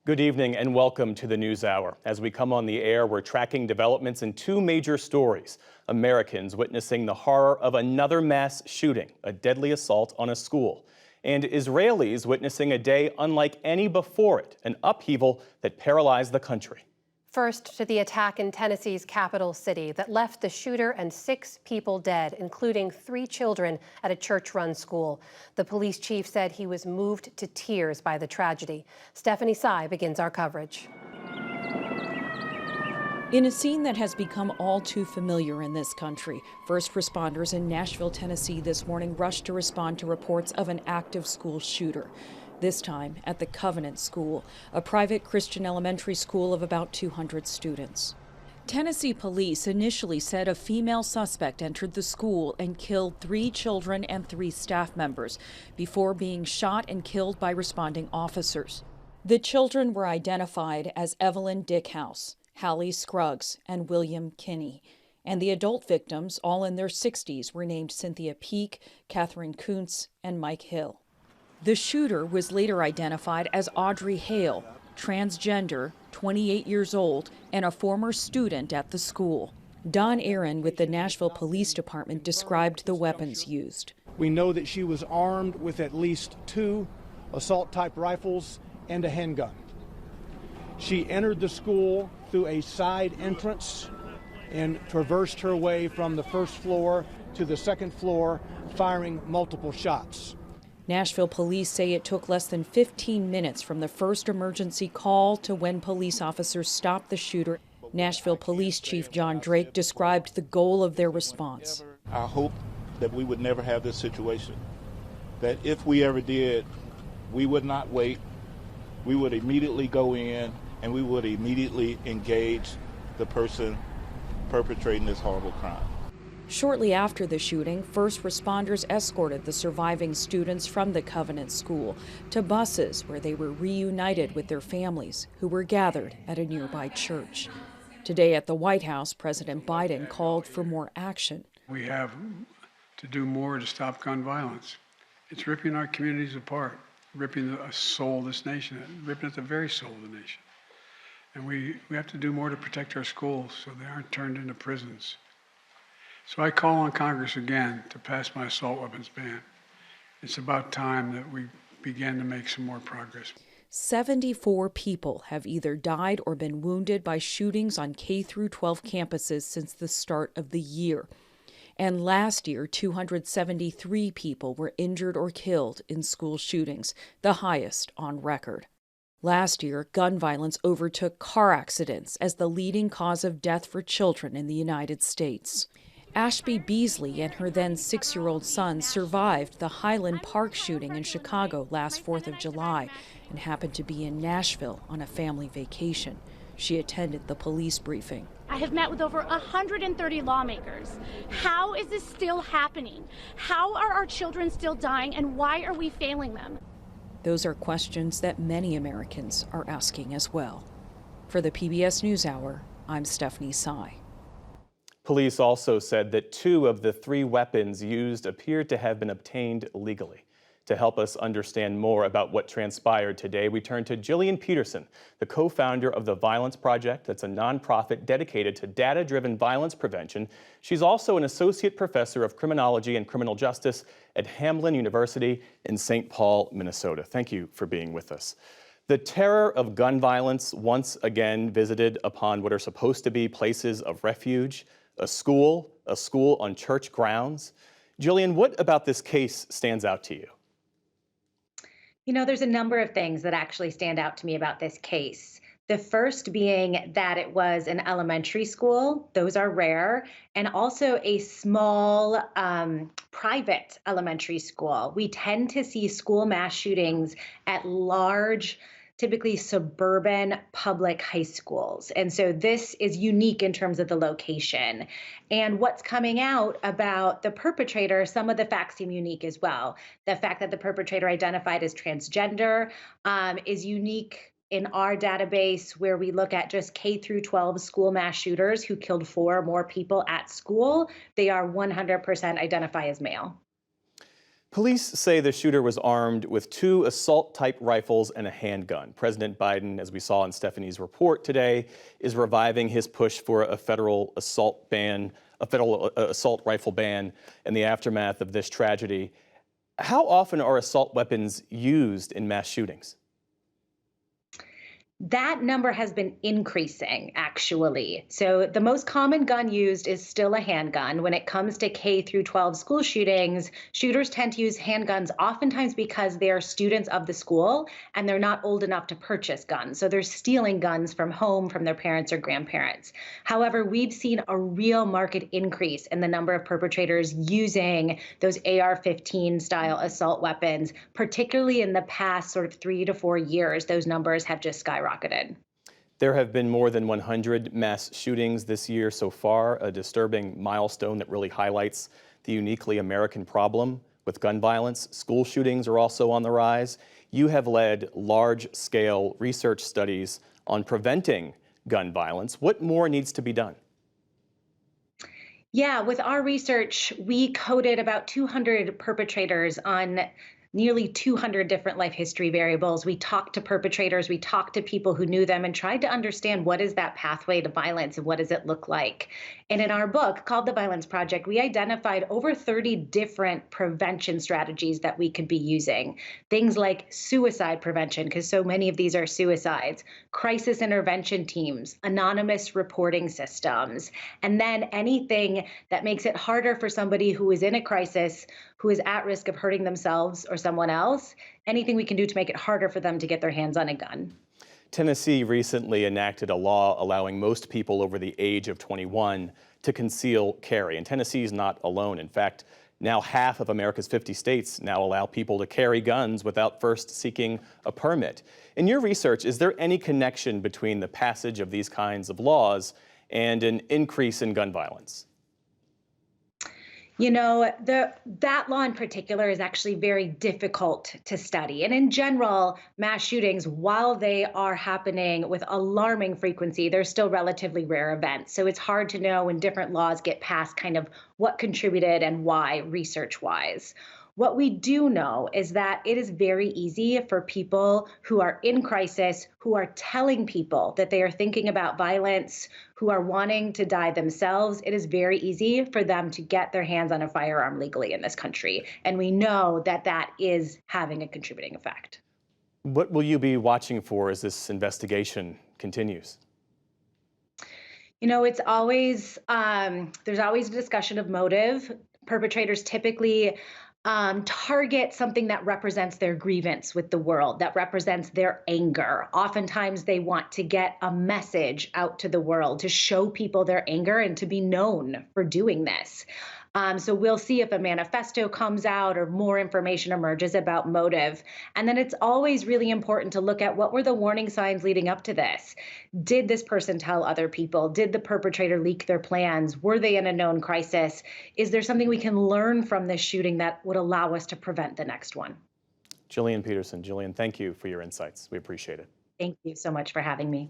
Good evening and welcome to the NewsHour. As we come on the air, we're tracking developments in two major stories. Americans witnessing the horror of another mass shooting, a deadly assault on a school. And Israelis witnessing a day unlike any before it, an upheaval that paralyzed the country. First, to the attack in Tennessee's capital city that left the shooter and 6 people dead, including 3 children at a church-run school. The police chief said he was moved to tears by the tragedy. Stephanie Sy begins our coverage. In a scene that has become all too familiar in this country, first responders in Nashville, Tennessee this morning rushed to respond to reports of an active school shooter. This time at the Covenant School, a private Christian elementary school of about 200 students. Tennessee police initially said a female suspect entered the school and killed 3 children and 3 staff members before being shot and killed by responding officers. The children were identified as Evelyn Dickhouse, Hallie Scruggs, and William Kinney. And the adult victims, all in their 60s, were named Cynthia Peak, Catherine Kuntz, and Mike Hill. The shooter was later identified as Audrey Hale, transgender, 28 years old, and a former student at the school. Don Aaron with the Nashville Police Department described the weapons used. We know that she was armed with at least 2 assault-type rifles and a handgun. She entered the school through a side entrance and traversed her way from the first floor to the second floor, firing multiple shots. Nashville police say it took less than 15 minutes from the first emergency call to when police officers stopped the shooter. Nashville Police Chief John Drake described the goal of their response. I hope that we would never have this situation, that if we ever did, we would not wait. We would immediately go in and we would immediately engage the person perpetrating this horrible crime. Shortly after the shooting, first responders escorted the surviving students from the Covenant School to buses where they were reunited with their families, who were gathered at a nearby church. Today at the White House, President Biden called for more action. We have to do more to stop gun violence. It's ripping our communities apart, ripping the soul of this nation, ripping at the very soul of the nation. And we have to do more to protect our schools so they aren't turned into prisons. So I call on Congress again to pass my assault weapons ban. It's about time that we began to make some more progress. 74 people have either died or been wounded by shootings on K-12 campuses since the start of the year. And last year, 273 people were injured or killed in school shootings, the highest on record. Last year, gun violence overtook car accidents as the leading cause of death for children in the United States. Ashby Beasley and her then 6-year-old son survived the Highland Park shooting in Chicago last 4th of July and happened to be in Nashville on a family vacation. She attended the police briefing. I have met with over 130 lawmakers. How is this still happening? How are our children still dying, and why are we failing them? Those are questions that many Americans are asking as well. For the PBS NewsHour, I'm Stephanie Sy. Police also said that 2 of the 3 weapons used appeared to have been obtained legally. To help us understand more about what transpired today, we turn to Jillian Peterson, the co-founder of the Violence Project. That's a nonprofit dedicated to data-driven violence prevention. She's also an associate professor of criminology and criminal justice at Hamline University in St. Paul, Minnesota. Thank you for being with us. The terror of gun violence once again visited upon what are supposed to be places of refuge, a school on church grounds. Jillian, what about this case stands out to you? You know, there's a number of things that actually stand out to me about this case. The first being that it was an elementary school. Those are rare. And also a small private elementary school. We tend to see school mass shootings at large, typically suburban public high schools. And so this is unique in terms of the location. And what's coming out about the perpetrator, some of the facts seem unique as well. The fact that the perpetrator identified as transgender is unique in our database, where we look at just K-12 school mass shooters who killed 4 or more people at school. They are 100% identify as male. Police say the shooter was armed with 2 assault-type rifles and a handgun. President Biden, as we saw in Stephanie's report today, is reviving his push for a federal assault rifle ban in the aftermath of this tragedy. How often are assault weapons used in mass shootings? That number has been increasing, actually. So the most common gun used is still a handgun. When it comes to K through 12 school shootings, shooters tend to use handguns oftentimes because they are students of the school and they're not old enough to purchase guns. So they're stealing guns from home from their parents or grandparents. However, we've seen a real market increase in the number of perpetrators using those AR-15 style assault weapons, particularly in the past sort of 3 to 4 years. Those numbers have just skyrocketed. There have been more than 100 mass shootings this year so far, a disturbing milestone that really highlights the uniquely American problem with gun violence. School shootings are also on the rise. You have led large-scale research studies on preventing gun violence. What more needs to be done? Yeah, with our research, we coded about 200 perpetrators on nearly 200 different life history variables. We talked to perpetrators, we talked to people who knew them and tried to understand what is that pathway to violence and what does it look like. And in our book called The Violence Project, we identified over 30 different prevention strategies that we could be using. Things like suicide prevention, because so many of these are suicides, crisis intervention teams, anonymous reporting systems, and then anything that makes it harder for somebody who is in a crisis, who is at risk of hurting themselves or someone else, anything we can do to make it harder for them to get their hands on a gun. Tennessee recently enacted a law allowing most people over the age of 21 to conceal carry. And Tennessee is not alone. In fact, now half of America's 50 states now allow people to carry guns without first seeking a permit. In your research, is there any connection between the passage of these kinds of laws and an increase in gun violence? You know, that law in particular is actually very difficult to study. And in general, mass shootings, while they are happening with alarming frequency, they're still relatively rare events. So it's hard to know when different laws get passed kind of what contributed and why research-wise. What we do know is that it is very easy for people who are in crisis, who are telling people that they are thinking about violence, who are wanting to die themselves. It is very easy for them to get their hands on a firearm legally in this country. And we know that that is having a contributing effect. What will you be watching for as this investigation continues? You know, it's always, there's always a discussion of motive. Perpetrators typically target something that represents their grievance with the world, that represents their anger. Oftentimes they want to get a message out to the world to show people their anger and to be known for doing this. So we'll see if a manifesto comes out or more information emerges about motive. And then it's always really important to look at what were the warning signs leading up to this. Did this person tell other people? Did the perpetrator leak their plans? Were they in a known crisis? Is there something we can learn from this shooting that would allow us to prevent the next one? Jillian Peterson. Jillian, thank you for your insights. We appreciate it. Thank you so much for having me.